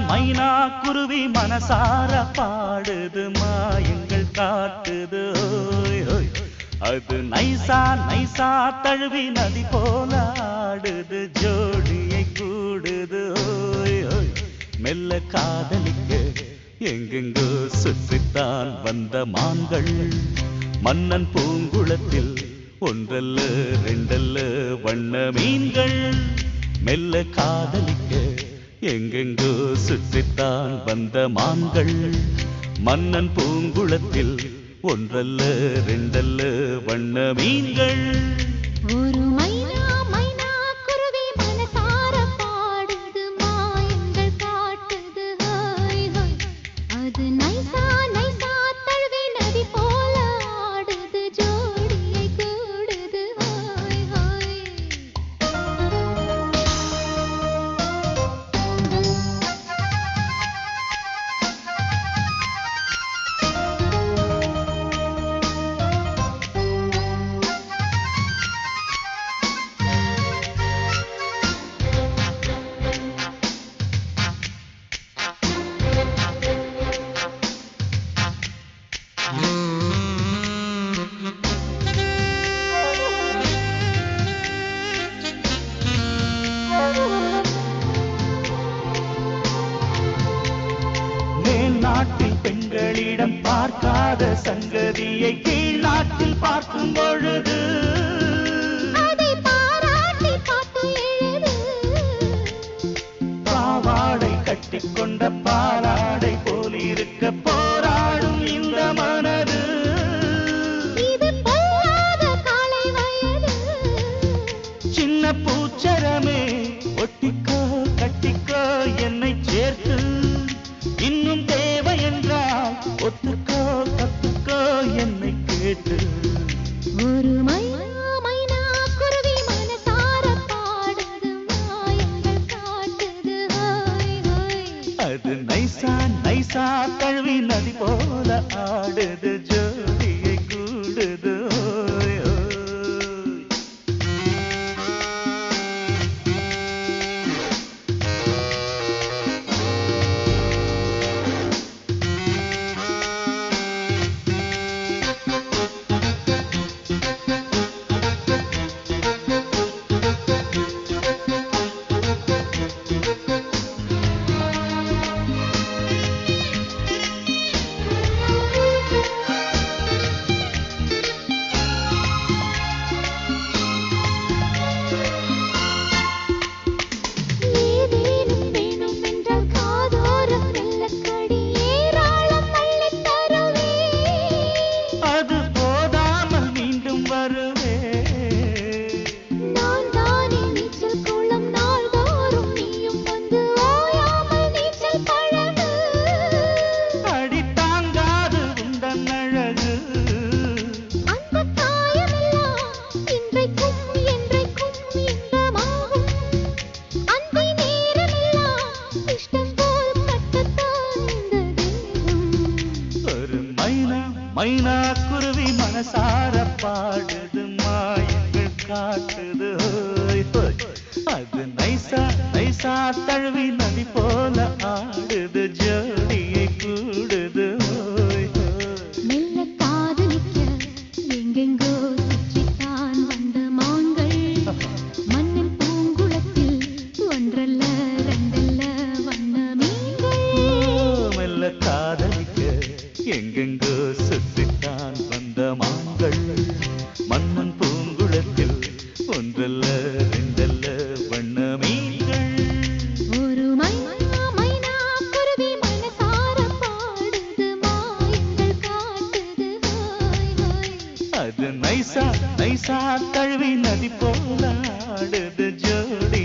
மைனா குருவி மனசார பாடுது மாயங்கள் காட்டுது ஓய் ஓய். அது நைசா நைசா தழுவி நதி போல ஆடுது ஜோடியை கூடுது ஓய் ஓய். மெல்ல காதலிக்க எங்கெங்கோ சுற்றித்தான் வந்த மான்கள் மன்னன் பூங்குளத்தில் ஒன்றல்ல ரெண்டல்ல வண்ண மீன்கள். மெல்ல காதலிக்க எங்கெங்கோ சுற்றித்தான் வந்த மான்கள் மன்னன் பூங்குளத்தில் ஒன்றல்ல ரெண்டல்ல வண்ண மீன்கள். ஒரு மைனா மைனா குருவி மனசார பாடுது மாயங்கள் காட்டுது ஹோய் ஹோய். அது நைசா நைசா தழுவி நதி போல ஆடுது ஜோடியை கூடுது ஹோய் ஹோய். நாட்டில் பெண்களிடம் பார்க்காத சங்கதியை கீழ் நாட்டில் பார்க்கும் பொழுது அதை பாராட்டி பாட்டு எழுது. பாவாடை கட்டிக்கொண்ட பாலாடை போலிருக்க போராடும் இந்த மனது. இது பொல்லாத காலை வயது. சின்ன பூச்சரமே ஒட்டிக்கோ கட்டிக்கோ என்னை சேர்த்து இன்னும் தேவை என்றால் ஒத்துக்கோ கத்துக்கோ என்னை கேட்டு. ஒரு மைனா மைனா குருவி மனசார பாடுது மாயங்கள் காட்டுது ஹோய் ஹோய். அது நைசா நைசா தழுவி நதி போல ஆடுது ஜோடியை கூடுது ஓய் ஓய். ஏதேனும் வேணும் என்றால் காதோரம் மெல்லக்கடி ஏராளம் அள்ளித் தருவே. அது போதாமல் மீண்டும் வருவே. நான் தானே நீச்சல் குளம் நாள்தோறும் நீயும் வந்து ஓயாமல் நீச்சல் பழகு. அடி தாங்காது உந்தன் அழகு. அந்த காயமெல்லாம் இன்றைக்கும் என்றைக்கும் இன்பமாகும். அந்தி நேரமெல்லாம் இஷ்டம் போல் கட்டத்தான் இந்த தேகம். ஒரு மைனா மைனா குருவி மனசார பாடுது மாயங்கள் காட்டுது ஓய் ஓய். அது நைசா நைசா தழுவி நதி போல ஆடுது ஜோடியை கூடுது ஓய் ஓய். மெல்ல காதலிக்க எங்கெங்கோ சுற்றித்தான் வந்த மான்கள் மன்னன் பூங்குளத்தில் ஒன்றல்ல ரெண்டல்ல வண்ண மீன்கள். மெல்ல காதலிக்க எங்கெங்கோ சுற்றித்தான் வந்த மான்கள் மன்னன் பூங்குளத்தில் ஒன்றல்ல ரெண்டல்ல வண்ண மீன்கள். ஒரு மைனா மைனா குருவி மனசார பாடுது மாயங்கள் காட்டுது ஹோய் ஹோய். அது நைசா நைசா தழுவி நதி போல ஆடுது ஜோடி